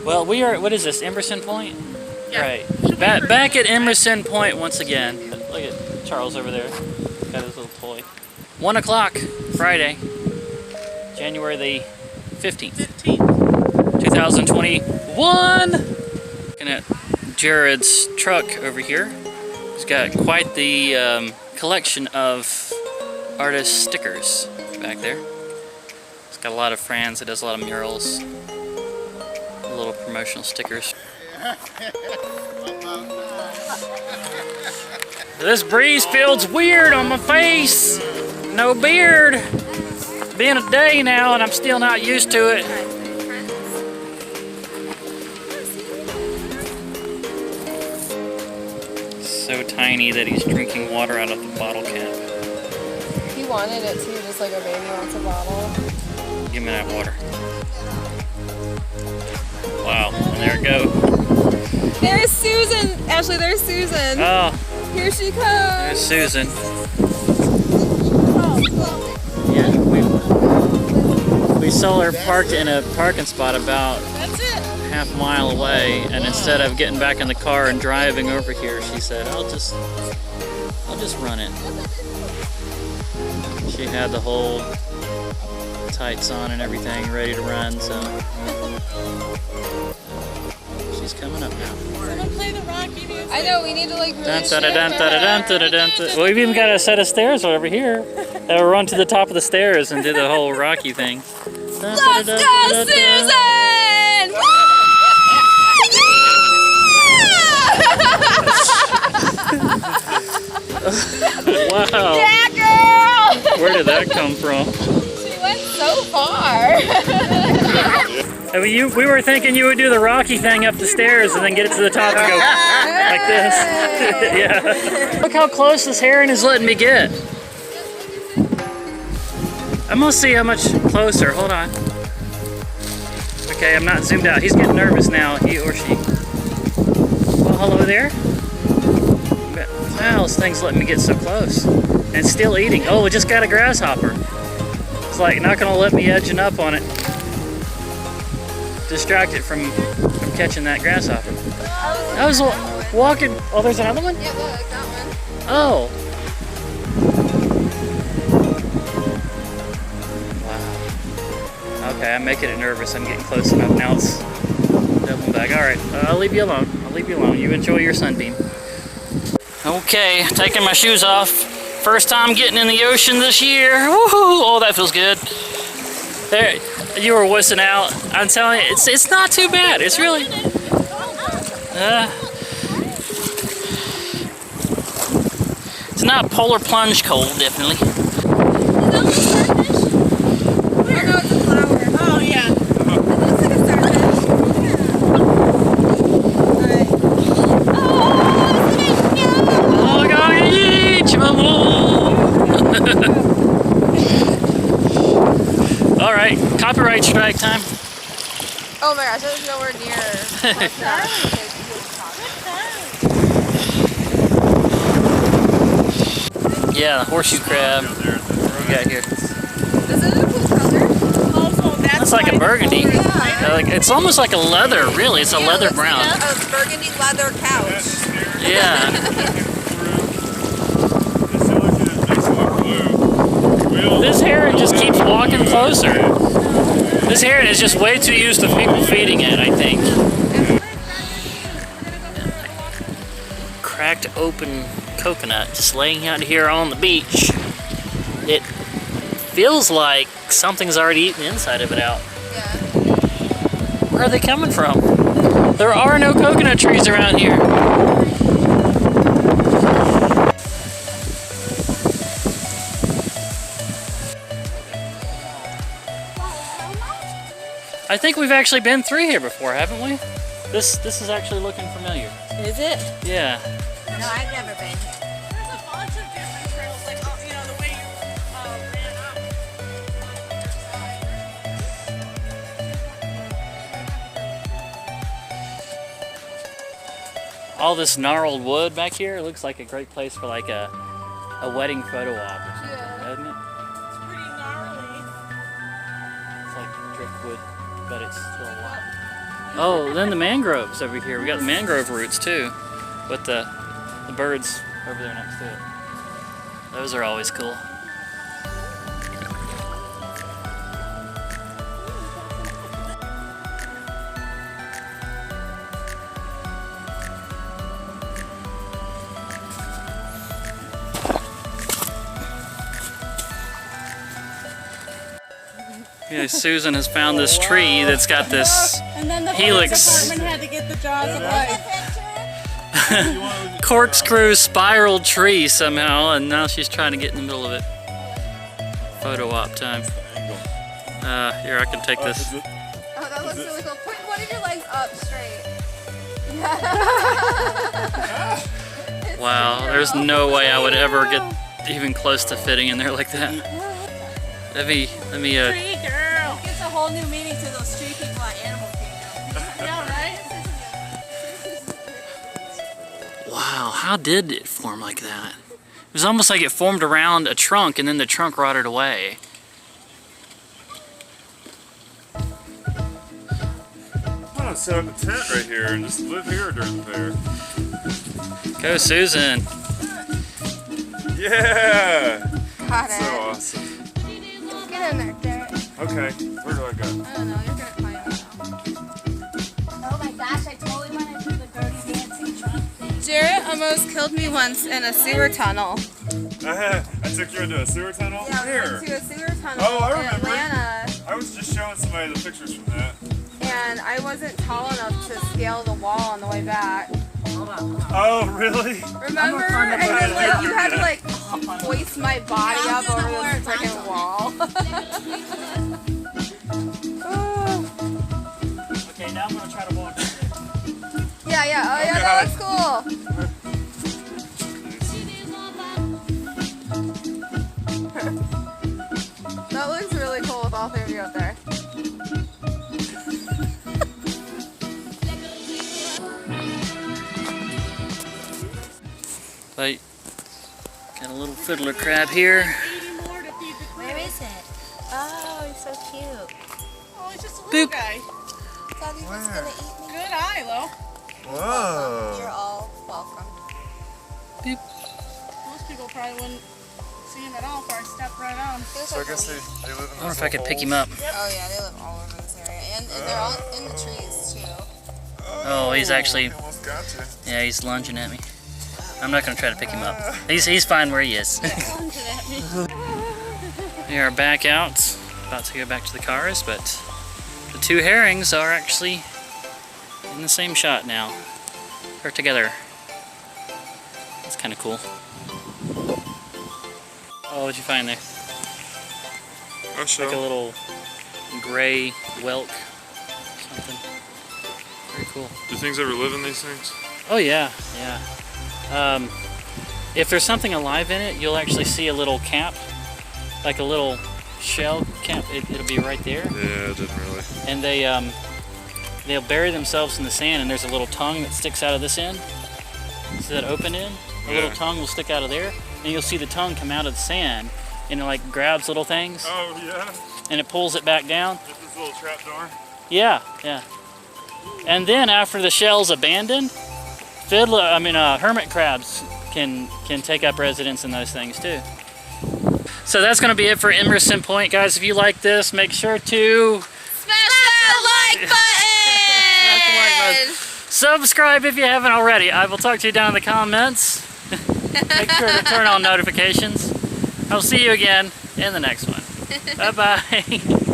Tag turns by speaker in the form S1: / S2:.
S1: Well, we are, what is this, Emerson Point?
S2: Yeah.
S1: Right. Back at Emerson Point once again. Look at Charles over there. Got his little toy. 1 o'clock, Friday, January the 15th. 2021. Looking at Jared's truck over here. He's got quite the collection of artist stickers back there. He's got a lot of friends. He does a lot of murals. Little promotional stickers. This breeze feels weird on my face. No beard. It's been a day now and I'm still not used to it. So tiny that he's drinking water out of the bottle cap.
S3: He wanted it too, just like a baby wants a bottle.
S1: Give me that water. Wow, and there it goes.
S3: There's Susan! Ashley, there's Susan.
S1: Oh.
S3: Here she comes.
S1: There's Susan. Yeah, we saw her parked in a parking spot about half a mile away, and instead of getting back in the car and driving over here, she said, I'll just run it. She had the whole tights on and everything ready to run, so she's coming up now.
S2: Someone play the Rocky music.
S3: I know, we need to like
S1: Dun, dun, dun, dun, dun, dun, dun, dun. Well, we've even got a set of stairs over here that will run to the top of the stairs and do the whole Rocky thing. Dun,
S3: Let's
S1: dun, dun,
S3: go,
S1: dun, dun, dun.
S3: Susan!
S1: Wow.
S3: Yeah, girl!
S1: Where did that come from?
S3: She went so far.
S1: I mean, we were thinking you would do the Rocky thing up the stairs and then get it to the top and go like this. Yeah. Look how close this heron is letting me get. I'm gonna see how much closer. Hold on. Okay, I'm not zoomed out. He's getting nervous now, he or she. Well, hello there. Wow, this thing's letting me get so close. And it's still eating. Oh, it just got a grasshopper. It's like not gonna let me edging up on it. Distract it from catching that grasshopper. I was walking. Oh, there's another one?
S3: Yeah, look, that one.
S1: Oh. Wow. Okay, I'm making it nervous. I'm getting close enough. Now it's doubling back. All right, I'll leave you alone. I'll leave you alone. You enjoy your sunbeam. Okay, taking my shoes off. First time getting in the ocean this year. Woohoo! Oh, that feels good. There, you were wussing out. I'm telling you, it's not too bad. It's really. It's not polar plunge cold, definitely.
S3: Where? Oh, it's a flower.
S2: Oh, yeah.
S3: It looks like a starfish. Alright.
S1: Oh, God, each All right, copyright strike time.
S3: Oh my gosh, that was nowhere near.
S1: Yeah, the horseshoe crab. What do we got here?
S3: Is it a cool color?
S2: Also,
S1: That's like a burgundy.
S3: Yeah.
S1: Like, it's almost like a leather, really. It's a leather
S3: Looks
S1: brown.
S3: like a burgundy leather couch.
S1: Yeah. This heron just keeps walking closer. This heron is just way too used to people feeding it, I think. Cracked open coconut just laying out here on the beach. It feels like something's already eaten the inside of it out.
S3: Yeah.
S1: Where are they coming from? There are no coconut trees around here. I think we've actually been through here before, haven't we? This is actually looking familiar.
S3: Is it?
S1: Yeah.
S3: No, I've never been.
S2: There's a bunch of different trails, like, you know, the way you ran up.
S1: All this gnarled wood back here looks like a great place for like a wedding photo op or something, doesn't it?
S2: It's pretty gnarly.
S1: It's like driftwood, but it's still alive. Oh, then the mangroves over here. We got the mangrove roots too, with the birds over there next to it. Those are always cool. Yeah, Susan has found this tree that's got this
S2: And then the
S1: helix
S2: department had to get the jaws of life.
S1: corkscrew spiral tree somehow, and now she's trying to get in the middle of it. Photo op time. Here, I can take this.
S3: Oh, that looks really cool. Put one of your legs up straight.
S1: Wow, there's no way I would ever get even close to fitting in there like that. Let me
S2: Tree girl. Gives a whole new meaning to those tree people at Animal Kingdom. Yeah, right?
S1: Wow, how did it form like that? It was almost like it formed around a trunk and then the trunk rotted away.
S4: I'm gonna set up a tent right here and just live here during the fair.
S1: Go, Susan.
S4: Yeah!
S3: Got
S4: So
S3: it.
S4: awesome.
S3: Get in there, Derek.
S4: Okay, where do I go?
S3: I don't know. You're good at climbing now.
S2: Oh my gosh, I totally want to do the dirty dancing trunk thing.
S3: Jared almost killed me once in a sewer tunnel.
S4: I took you into a sewer tunnel?
S3: Yeah, we
S4: Where?
S3: went to a sewer tunnel
S4: Oh, I
S3: in
S4: remember.
S3: Atlanta,
S4: I was just showing somebody the pictures from that.
S3: and I wasn't tall enough to scale the wall on the way back.
S4: Oh, really?
S3: Remember? And then like you had to like hoist my body up over this freaking wall.
S1: Okay, now I'm gonna try to walk.
S3: Yeah, yeah. Oh yeah, that looks cool. That looks really cool with all three of you up there.
S1: Wait, got a little fiddler crab here.
S2: Where is it? Oh, he's so cute. Oh, it's just a little
S1: Boop.
S2: guy.
S3: Daddy was gonna eat me.
S2: Good eye, though.
S4: Whoa.
S3: You're all welcome.
S2: Most people probably wouldn't see him at all before I stepped right on.
S4: So I guess they live in
S1: I wonder if I could pick him up.
S3: Oh yeah, they live all over this area, and they're all in the trees too.
S1: Oh, he's actually,
S4: He almost got you.
S1: yeah, he's lunging at me. I'm not gonna try to pick him up. He's fine where he is.
S2: Lunging at me.
S1: We are back out, about to go back to the cars, but the two herrings are actually in the same shot now. They're together. That's kind of cool. Oh, what'd you find there?
S4: I'll show.
S1: Like a little gray whelk, something. Very cool.
S4: Do things ever live in these things?
S1: Oh yeah, yeah. If there's something alive in it, you'll actually see a little cap, like a little shell cap. It'll be right there,
S4: Yeah, it didn't really.
S1: and they'll bury themselves in the sand. And there's a little tongue that sticks out of this end. See that open end? A little
S4: Yeah.
S1: tongue will stick out of there, and you'll see the tongue come out of the sand, and it like grabs little things,
S4: Oh, yeah?
S1: and it pulls it back down.
S4: Just this little trap door?
S1: Yeah, yeah. And then after the shell's abandoned, hermit crabs can take up residence in those things too. So that's going to be it for Emerson Point, guys. If you like this, make sure to
S3: Smash that like button!
S1: subscribe if you haven't already. I will talk to you down in the comments. Make sure to turn on notifications. I'll see you again in the next one. Bye-bye.